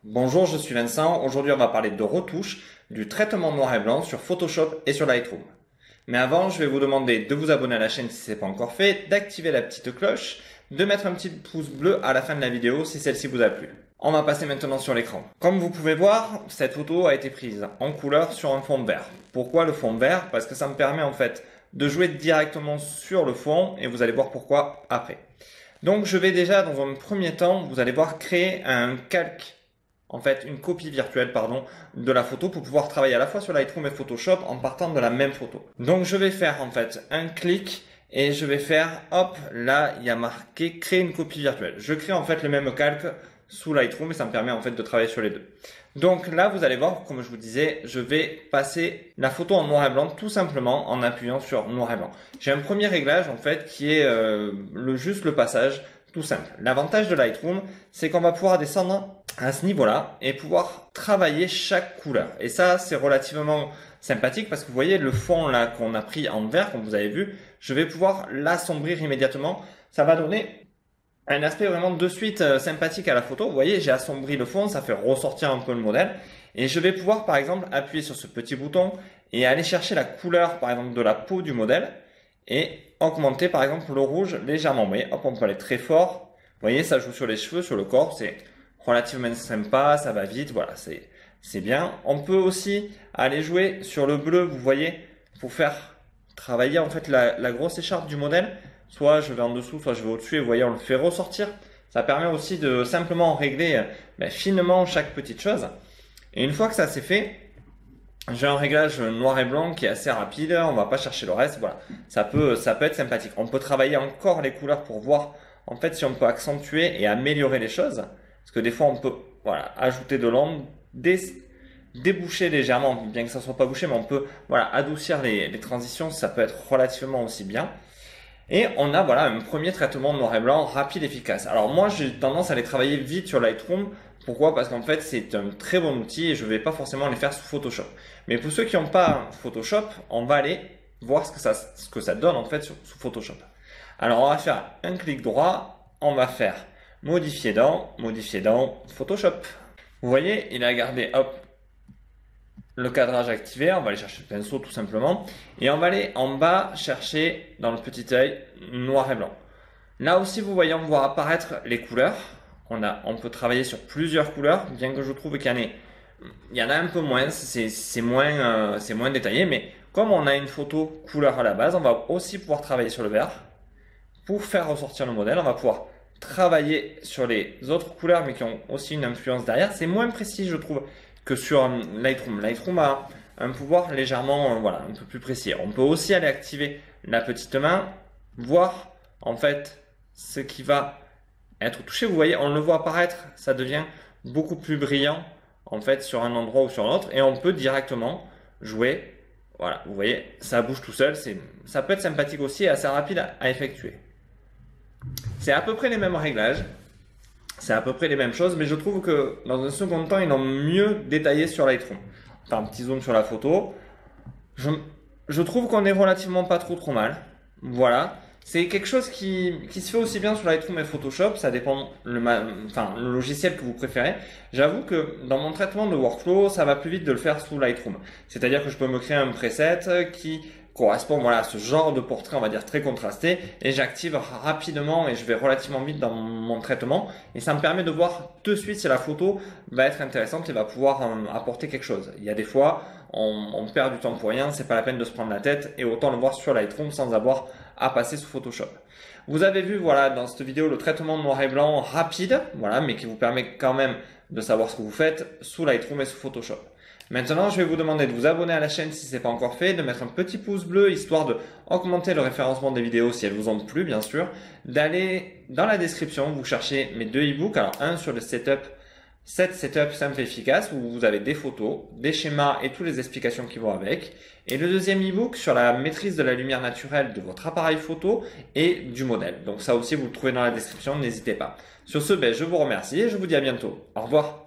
Bonjour, je suis Vincent. Aujourd'hui, on va parler de retouches, du traitement noir et blanc sur Photoshop et sur Lightroom. Mais avant, je vais vous demander de vous abonner à la chaîne si ce n'est pas encore fait, d'activer la petite cloche, de mettre un petit pouce bleu à la fin de la vidéo si celle-ci vous a plu. On va passer maintenant sur l'écran. Comme vous pouvez voir, cette photo a été prise en couleur sur un fond vert. Pourquoi le fond vert? Parce que ça me permet en fait de jouer directement sur le fond et vous allez voir pourquoi après. Donc je vais déjà dans un premier temps, vous allez voir créer un calque, en fait une copie virtuelle pardon, de la photo pour pouvoir travailler à la fois sur Lightroom et Photoshop en partant de la même photo. Donc je vais faire en fait un clic et je vais faire, hop, là il y a marqué créer une copie virtuelle. Je crée en fait le même calque sous Lightroom et ça me permet en fait de travailler sur les deux. Donc là vous allez voir, comme je vous disais, je vais passer la photo en noir et blanc tout simplement en appuyant sur noir et blanc. J'ai un premier réglage en fait qui est juste le passage tout simple. L'avantage de Lightroom, c'est qu'on va pouvoir descendre à ce niveau-là et pouvoir travailler chaque couleur. Et ça, c'est relativement sympathique parce que vous voyez le fond là qu'on a pris en vert, comme vous avez vu, je vais pouvoir l'assombrir immédiatement. Ça va donner un aspect vraiment de suite sympathique à la photo. Vous voyez, j'ai assombri le fond, ça fait ressortir un peu le modèle. Et je vais pouvoir, par exemple, appuyer sur ce petit bouton et aller chercher la couleur, par exemple, de la peau du modèle et augmenter, par exemple, le rouge légèrement. Vous voyez, hop, on peut aller très fort. Vous voyez, ça joue sur les cheveux, sur le corps. C'est relativement sympa, ça va vite. Voilà, c'est bien. On peut aussi aller jouer sur le bleu, vous voyez, pour faire travailler, en fait, la grosse écharpe du modèle. Soit je vais en dessous, soit je vais au-dessus et vous voyez, on le fait ressortir. Ça permet aussi de simplement régler finement chaque petite chose. Et une fois que ça c'est fait, j'ai un réglage noir et blanc qui est assez rapide. On va pas chercher le reste. Voilà, ça peut être sympathique. On peut travailler encore les couleurs pour voir en fait si on peut accentuer et améliorer les choses. Parce que des fois on peut voilà ajouter de l'ombre, déboucher légèrement, bien que ça soit pas bouché, mais on peut voilà adoucir les transitions. Ça peut être relativement aussi bien. Et on a voilà un premier traitement noir et blanc rapide, efficace. Alors moi j'ai tendance à les travailler vite sur Lightroom. Pourquoi? Parce qu'en fait c'est un très bon outil et je ne vais pas forcément les faire sous Photoshop. Mais pour ceux qui n'ont pas Photoshop, on va aller voir ce que ça donne en fait sous Photoshop. Alors on va faire un clic droit, on va faire modifier dans Photoshop. Vous voyez, il a gardé hop le cadrage activé, on va aller chercher le pinceau tout simplement et on va aller en bas chercher dans le petit œil noir et blanc. Là aussi vous voyez, on voit apparaître les couleurs. On peut travailler sur plusieurs couleurs, bien que je trouve il y en a un peu moins, c'est moins détaillé, mais comme on a une photo couleur à la base, on va aussi pouvoir travailler sur le vert pour faire ressortir le modèle. On va pouvoir travailler sur les autres couleurs mais qui ont aussi une influence derrière. C'est moins précis je trouve que sur Lightroom. Lightroom a un pouvoir légèrement voilà, un peu plus précis. On peut aussi aller activer la petite main, voir en fait ce qui va être touché. Vous voyez, on le voit apparaître, ça devient beaucoup plus brillant en fait sur un endroit ou sur l'autre et on peut directement jouer. Voilà, vous voyez, ça bouge tout seul. Ça peut être sympathique aussi et assez rapide à effectuer. C'est à peu près les mêmes réglages. C'est à peu près les mêmes choses, mais je trouve que dans un second temps, ils l'ont mieux détaillé sur Lightroom. Enfin, un petit zoom sur la photo. Je trouve qu'on est relativement pas trop mal. Voilà. C'est quelque chose qui se fait aussi bien sur Lightroom et Photoshop. Ça dépend le logiciel que vous préférez. J'avoue que dans mon traitement de workflow, ça va plus vite de le faire sous Lightroom. C'est-à-dire que je peux me créer un preset qui correspond voilà, à ce genre de portrait, on va dire très contrasté, et j'active rapidement et je vais relativement vite dans mon traitement et ça me permet de voir de suite si la photo va être intéressante et va pouvoir apporter quelque chose. Il y a des fois on perd du temps pour rien, c'est pas la peine de se prendre la tête et autant le voir sur Lightroom sans avoir à passer sous Photoshop. Vous avez vu voilà dans cette vidéo le traitement noir et blanc rapide, voilà, mais qui vous permet quand même de savoir ce que vous faites sous Lightroom et sous Photoshop. Maintenant, je vais vous demander de vous abonner à la chaîne si ce n'est pas encore fait, de mettre un petit pouce bleu histoire de augmenter le référencement des vidéos si elles vous ont plu, bien sûr, d'aller dans la description, vous cherchez mes deux e-books. Alors, un sur le setup, 7 setup simple et efficace où vous avez des photos, des schémas et toutes les explications qui vont avec. Et le deuxième e-book sur la maîtrise de la lumière naturelle de votre appareil photo et du modèle. Donc ça aussi, vous le trouvez dans la description, n'hésitez pas. Sur ce, je vous remercie et je vous dis à bientôt. Au revoir.